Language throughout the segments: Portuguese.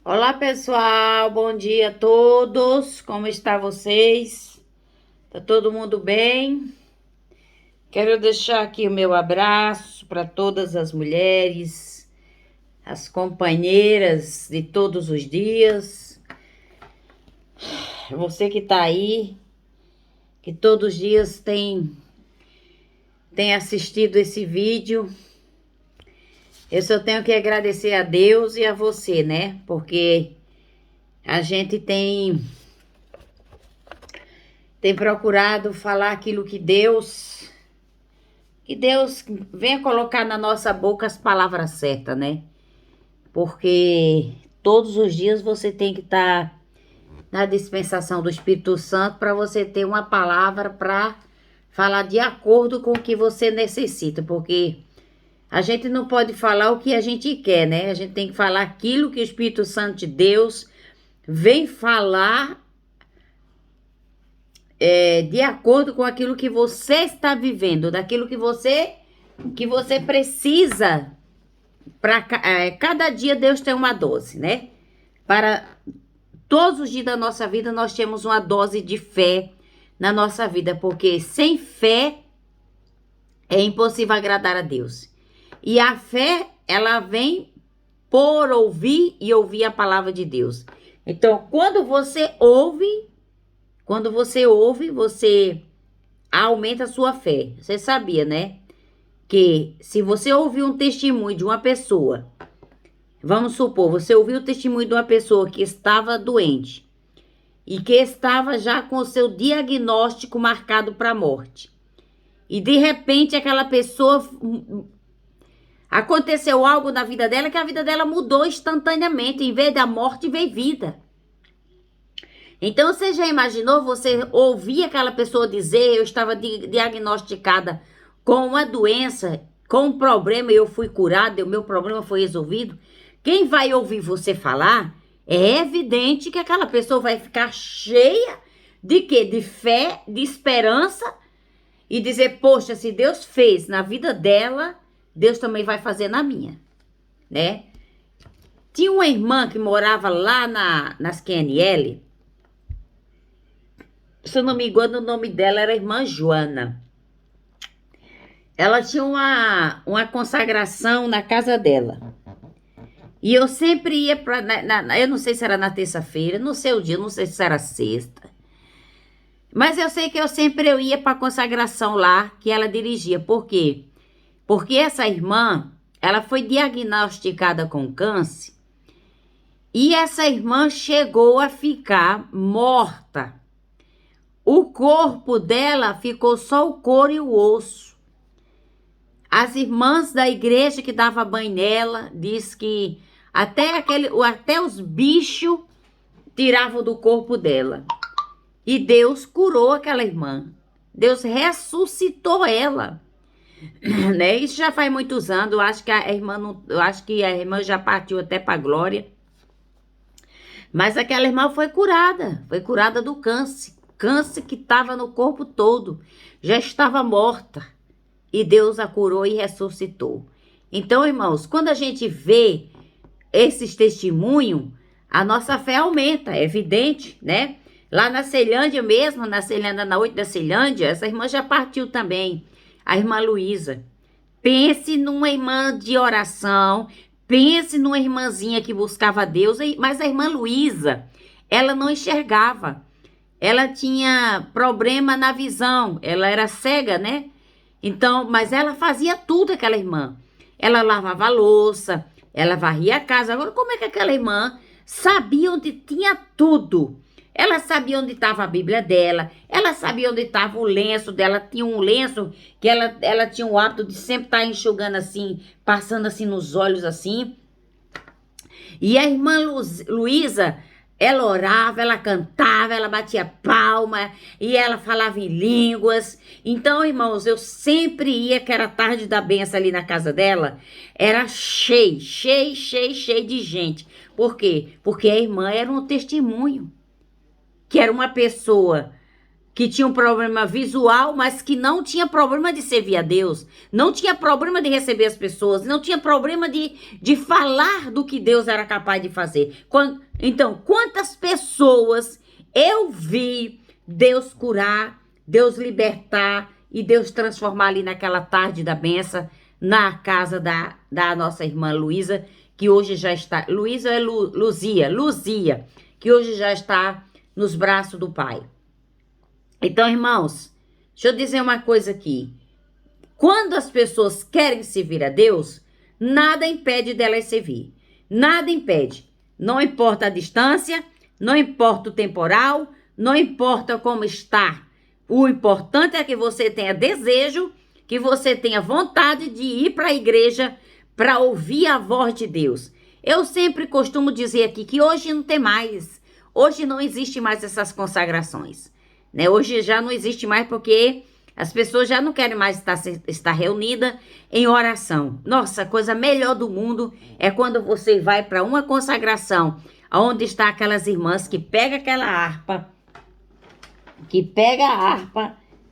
Olá pessoal, bom dia a todos. Como está vocês? Tá todo mundo bem? Quero deixar aqui o meu abraço para todas as mulheres, as companheiras de todos os dias. Você que está aí, que todos os dias tem assistido esse vídeo. Eu só tenho que agradecer a Deus e a você, né? Porque a gente tem procurado falar aquilo que Deus venha colocar na nossa boca as palavras certas, né? Porque todos os dias você tem que estar na dispensação do Espírito Santo para você ter uma palavra para falar de acordo com o que você necessita, porque a gente não pode falar o que a gente quer, né? A gente tem que falar aquilo que o Espírito Santo de Deus vem falar de acordo com aquilo que você está vivendo, daquilo que você precisa. Cada dia Deus tem uma dose, né? Para todos os dias da nossa vida nós temos uma dose de fé na nossa vida, porque sem fé é impossível agradar a Deus. E a fé, ela vem por ouvir e ouvir a palavra de Deus. Então, você aumenta a sua fé. Você sabia, né? Que se você ouvir um testemunho de uma pessoa, vamos supor, você ouviu o testemunho de uma pessoa que estava doente e que estava já com o seu diagnóstico marcado para a morte. E de repente aquela pessoa aconteceu algo na vida dela que a vida dela mudou instantaneamente. Em vez da morte, veio vida. Então você já imaginou você ouvir aquela pessoa dizer: eu estava diagnosticada com uma doença, com um problema e eu fui curada, o meu problema foi resolvido? Quem vai ouvir você falar, é evidente que aquela pessoa vai ficar cheia de quê? De fé, de esperança e dizer: poxa, se Deus fez na vida dela, Deus também vai fazer na minha, né? Tinha uma irmã que morava lá nas QNL. Se eu não me engano, o nome dela era Irmã Joana. Ela tinha uma consagração na casa dela. E eu sempre ia para. Eu não sei se era na terça-feira, não sei o dia, não sei se era sexta. Mas eu sei que eu ia para a consagração lá que ela dirigia. Por quê? Porque essa irmã, ela foi diagnosticada com câncer. E essa irmã chegou a ficar morta. O corpo dela ficou só o couro e o osso. As irmãs da igreja que dava banho nela diz que até os bichos tiravam do corpo dela. E Deus curou aquela irmã. Deus ressuscitou ela. Né? Isso já faz muitos anos. Eu acho que a irmã já partiu até para a glória. Mas aquela irmã foi curada do câncer. Câncer que estava no corpo todo, já estava morta. E Deus a curou e ressuscitou. Então, irmãos, quando a gente vê esses testemunhos, a nossa fé aumenta, é evidente, né? Lá na Ceilândia mesmo, na 8 da Ceilândia, essa irmã já partiu também, a irmã Luísa. Pense numa irmã de oração, pense numa irmãzinha que buscava Deus, mas a irmã Luísa, ela não enxergava. Ela tinha problema na visão, ela era cega, né? Então, mas ela fazia tudo, aquela irmã. Ela lavava a louça, ela varria a casa. Agora, como é que aquela irmã sabia onde tinha tudo? Ela sabia onde estava a Bíblia dela, ela sabia onde estava o lenço dela. Tinha um lenço que ela tinha o hábito de sempre estar enxugando assim, passando assim nos olhos assim. E a irmã Luísa, ela orava, ela cantava, ela batia palma e ela falava em línguas. Então, irmãos, eu sempre ia, que era tarde da benção ali na casa dela, era cheio de gente. Por quê? Porque a irmã era um testemunho, que era uma pessoa que tinha um problema visual, mas que não tinha problema de servir a Deus, não tinha problema de receber as pessoas, não tinha problema de falar do que Deus era capaz de fazer. Então, quantas pessoas eu vi Deus curar, Deus libertar e Deus transformar ali naquela tarde da benção, na casa da nossa irmã Luísa, que hoje já está... Luísa é Luzia, que hoje já está nos braços do Pai. Então, irmãos, deixa eu dizer uma coisa aqui. Quando as pessoas querem servir a Deus, nada impede delas servir. Nada impede. Não importa a distância, não importa o temporal, não importa como está. O importante é que você tenha desejo, que você tenha vontade de ir para a igreja para ouvir a voz de Deus. Eu sempre costumo dizer aqui que hoje não tem mais. Hoje não existe mais essas consagrações. Né? Hoje já não existe mais porque as pessoas já não querem mais estar reunidas em oração. Nossa, a coisa melhor do mundo é quando você vai para uma consagração, onde está aquelas irmãs que pegam aquela harpa,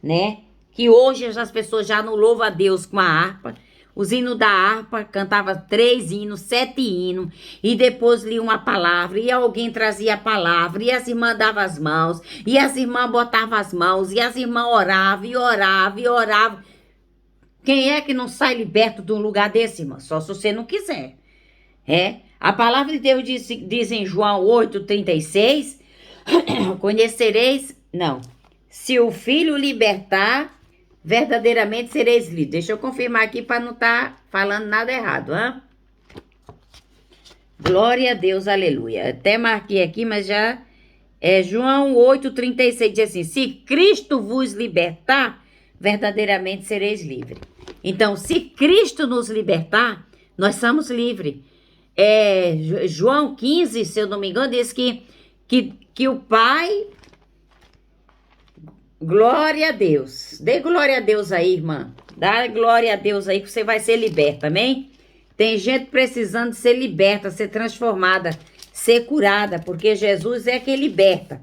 né? Que hoje as pessoas já não louvam a Deus com a harpa. Os hinos da harpa cantava 3 hinos, 7 hinos, e depois lia uma palavra, e alguém trazia a palavra, e as irmãs davam as mãos, e as irmãs botavam as mãos, e as irmãs oravam, e oravam, e oravam. Quem é que não sai liberto de um lugar desse, irmã? Só se você não quiser. A palavra de Deus diz em João 8,36, conhecereis, não, se o Filho libertar, verdadeiramente sereis livres. Deixa eu confirmar aqui para não estar falando nada errado, hein? Glória a Deus, aleluia. Até marquei aqui, mas já é João 8,36, diz assim, se Cristo vos libertar, verdadeiramente sereis livres. Então, se Cristo nos libertar, nós somos livres. João 15, se eu não me engano, diz que o Pai... Glória a Deus. Dê glória a Deus aí, irmã. Dá glória a Deus aí que você vai ser liberta, amém? Tem gente precisando ser liberta, ser transformada, ser curada, porque Jesus é quem liberta.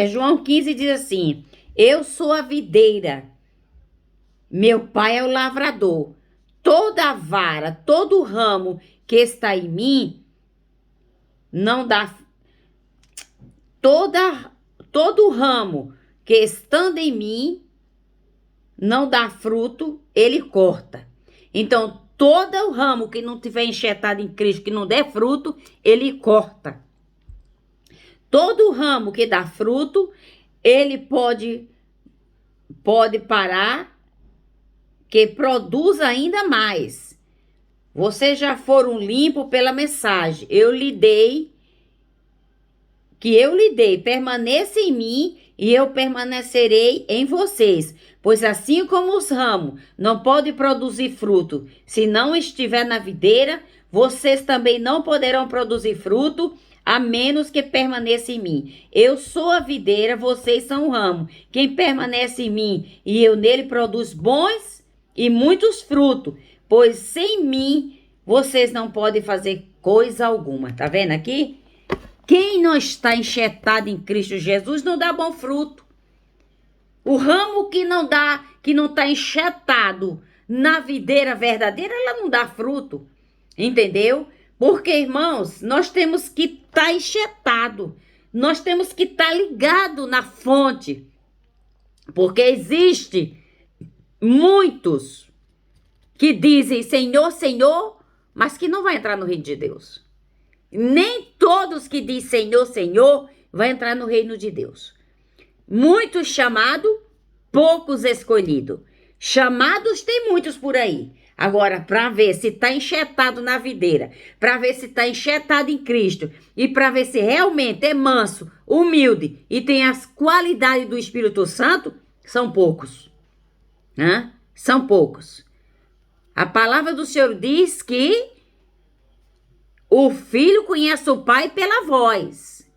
João 15 diz assim, eu sou a videira, meu pai é o lavrador. Toda vara, todo ramo que está em mim, não dá... Todo ramo que estando em mim não dá fruto, ele corta. Então, todo o ramo que não tiver enxertado em Cristo, que não der fruto, ele corta. Todo ramo que dá fruto, ele pode parar, que produz ainda mais. Vocês já foram limpos pela mensagem. Eu lhe dei, permaneça em mim, e eu permanecerei em vocês, pois assim como os ramos não podem produzir fruto se não estiver na videira, vocês também não poderão produzir fruto a menos que permaneça em mim. Eu sou a videira, vocês são o ramo. Quem permanece em mim e eu nele produz bons e muitos frutos, pois sem mim vocês não podem fazer coisa alguma. Tá vendo aqui? Quem não está enxertado em Cristo Jesus não dá bom fruto. O ramo que não está enxertado na videira verdadeira, ela não dá fruto. Entendeu? Porque, irmãos, nós temos que estar enxertado. Nós temos que estar ligado na fonte. Porque existe muitos que dizem Senhor, Senhor, mas que não vai entrar no reino de Deus. Nem todos que dizem Senhor, Senhor, vão entrar no reino de Deus. Muitos chamados, poucos escolhidos. Chamados tem muitos por aí. Agora, para ver se está enxertado na videira, para ver se está enxertado em Cristo e para ver se realmente é manso, humilde e tem as qualidades do Espírito Santo, são poucos. São poucos. A palavra do Senhor diz que o filho conhece o pai pela voz.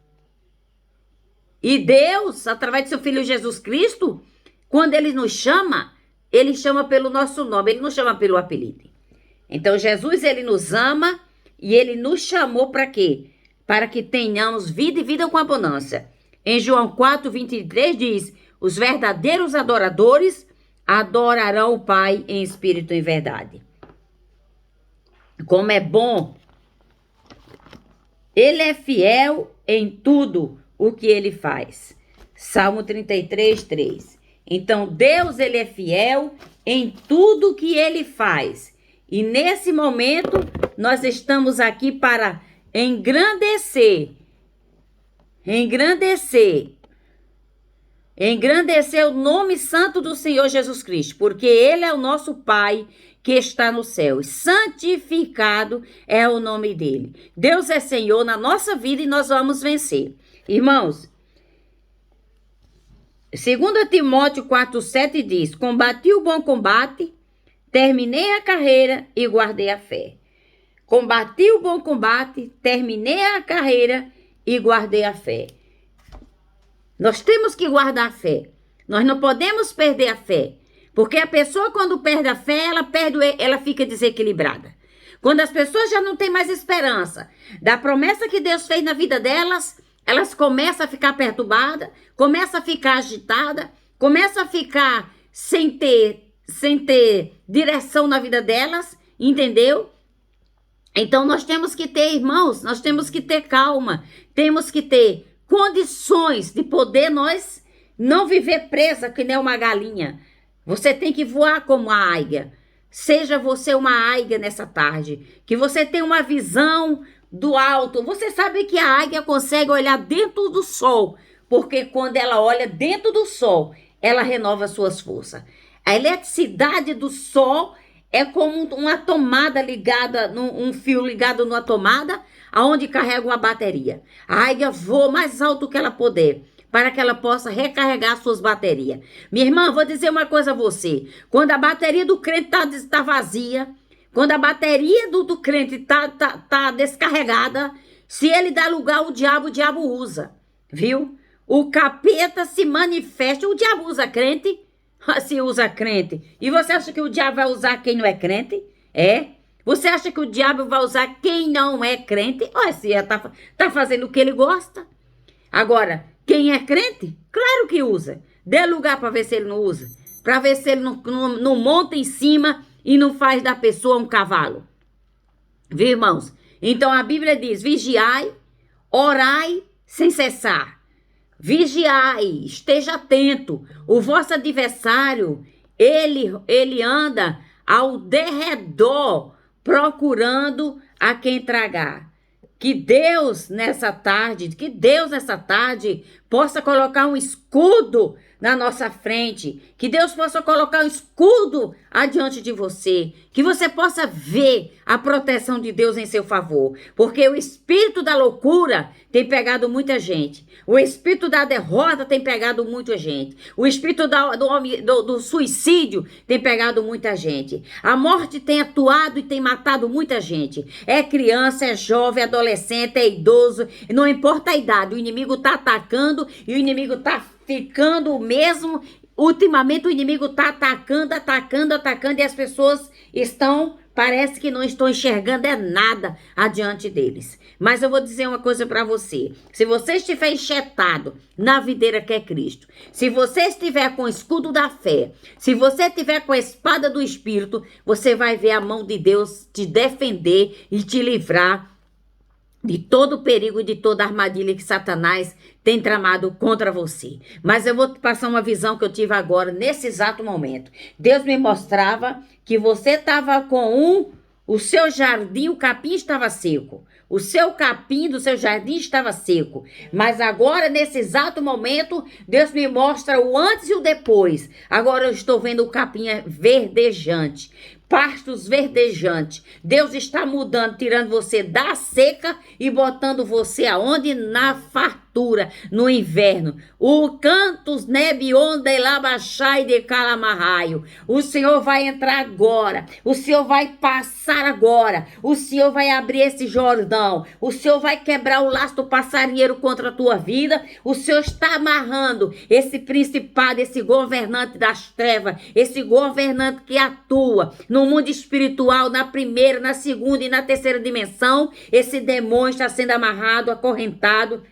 E Deus, através do seu filho Jesus Cristo, quando ele nos chama, ele chama pelo nosso nome, ele não chama pelo apelido. Então Jesus, ele nos ama e ele nos chamou para quê? Para que tenhamos vida e vida com abundância. Em João 4:23 diz, os verdadeiros adoradores adorarão o Pai em espírito e em verdade. Como é bom, ele é fiel em tudo o que ele faz. Salmo 33, 3. Então, Deus, ele é fiel em tudo que ele faz. E nesse momento, nós estamos aqui para engrandecer o nome santo do Senhor Jesus Cristo, porque ele é o nosso Pai que está no céu. Santificado é o nome dele. Deus é Senhor na nossa vida e nós vamos vencer. Irmãos, 2 Timóteo 4,7 diz: combati o bom combate, terminei a carreira e guardei a fé. Combati o bom combate, terminei a carreira e guardei a fé. Nós temos que guardar a fé. Nós não podemos perder a fé. Porque a pessoa, quando perde a fé, ela fica desequilibrada. Quando as pessoas já não têm mais esperança da promessa que Deus fez na vida delas, elas começam a ficar perturbadas, começam a ficar agitadas, começam a ficar sem ter direção na vida delas, entendeu? Então nós temos que ter, irmãos, nós temos que ter calma, temos que ter condições de poder nós não viver presa que nem uma galinha. Você tem que voar como a águia. Seja você uma águia nessa tarde, que você tenha uma visão do alto. Você sabe que a águia consegue olhar dentro do sol, porque quando ela olha dentro do sol, ela renova suas forças. A eletricidade do sol é como uma tomada ligada, um fio ligado numa tomada, aonde carrega uma bateria. A águia voa mais alto que ela puder, para que ela possa recarregar suas baterias. Minha irmã, vou dizer uma coisa a você. Quando a bateria do crente está vazia, quando a bateria do crente tá descarregada, se ele dá lugar ao diabo, o diabo usa, viu? O capeta se manifesta, o diabo usa crente, se usa crente. E você acha que o diabo vai usar quem não é crente? É? Você acha que o diabo vai usar quem não é crente? Olha, se tá fazendo o que ele gosta. Agora, quem é crente, claro que usa. Dê lugar para ver se ele não usa. Para ver se ele não monta em cima e não faz da pessoa um cavalo. Viu, irmãos? Então a Bíblia diz: vigiai, orai sem cessar. Vigiai, esteja atento. O vosso adversário, ele anda ao derredor, procurando a quem tragar. Que Deus nessa tarde possa colocar um escudo na nossa frente. Que Deus possa colocar um escudo adiante de você. Que você possa ver a proteção de Deus em seu favor. Porque o espírito da loucura tem pegado muita gente. O espírito da derrota tem pegado muita gente. O espírito do suicídio tem pegado muita gente. A morte tem atuado e tem matado muita gente. É criança, é jovem, é adolescente, é idoso. Não importa a idade, o inimigo está atacando e o inimigo está ficando o mesmo. Ultimamente o inimigo está atacando e as pessoas parece que não estão enxergando nada adiante deles. Mas eu vou dizer uma coisa para você. Se você estiver enxetado na videira que é Cristo, se você estiver com o escudo da fé, se você estiver com a espada do Espírito, você vai ver a mão de Deus te defender e te livrar de todo o perigo e de toda a armadilha que Satanás tem tramado contra você. Mas eu vou te passar uma visão que eu tive agora, nesse exato momento. Deus me mostrava que você estava com o seu jardim, o capim estava seco. O seu capim do seu jardim estava seco. Mas agora, nesse exato momento, Deus me mostra o antes e o depois. Agora eu estou vendo o capim verdejante. Pastos verdejantes. Deus está mudando, tirando você da seca e botando você aonde? Na fartura, no inverno. O cantos nebionde labachai de calamarraio. O Senhor vai entrar agora. O Senhor vai passar agora. O Senhor vai abrir esse Jordão. O Senhor vai quebrar o laço do passarinheiro contra a tua vida. O Senhor está amarrando esse principado, esse governante das trevas, esse governante que atua no mundo espiritual, na primeira, na segunda e na terceira dimensão. Esse demônio está sendo amarrado, acorrentado,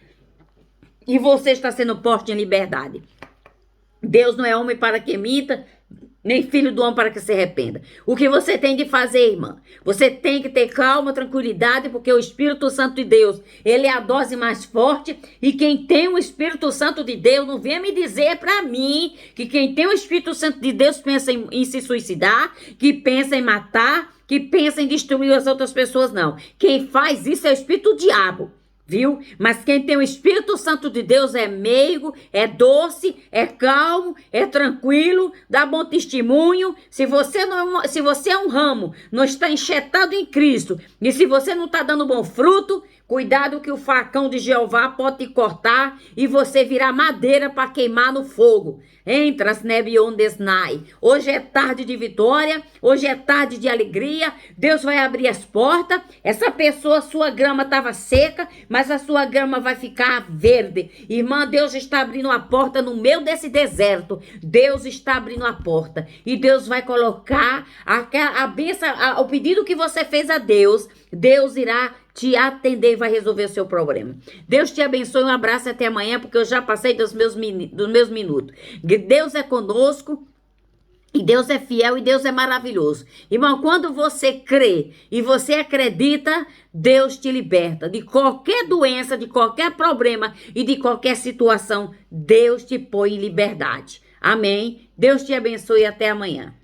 e você está sendo posto em liberdade. Deus não é homem para que minta, nem filho do homem para que se arrependa. O que você tem de fazer, irmã? Você tem que ter calma, tranquilidade, porque o Espírito Santo de Deus, ele é a dose mais forte, e quem tem o Espírito Santo de Deus, não venha me dizer para mim que quem tem o Espírito Santo de Deus pensa em se suicidar, que pensa em matar, que pensa em destruir as outras pessoas, não. Quem faz isso é o Espírito do diabo. Viu? Mas quem tem o Espírito Santo de Deus é meigo, é doce, é calmo, é tranquilo, dá bom testemunho. Se você é um ramo, não está enxertado em Cristo, e se você não está dando bom fruto, cuidado que o facão de Jeová pode te cortar e você virar madeira para queimar no fogo. Entras nebiondes-nai. Hoje é tarde de vitória, hoje é tarde de alegria. Deus vai abrir as portas. Essa pessoa, sua grama estava seca, mas a sua grama vai ficar verde. Irmã, Deus está abrindo a porta no meio desse deserto. Deus está abrindo a porta. E Deus vai colocar a bênção, o pedido que você fez a Deus. Deus irá te atender e vai resolver o seu problema. Deus te abençoe, um abraço e até amanhã, porque eu já passei dos meus minutos. Deus é conosco, e Deus é fiel, e Deus é maravilhoso. Irmão, quando você crê e você acredita, Deus te liberta de qualquer doença, de qualquer problema e de qualquer situação. Deus te põe em liberdade. Amém? Deus te abençoe e até amanhã.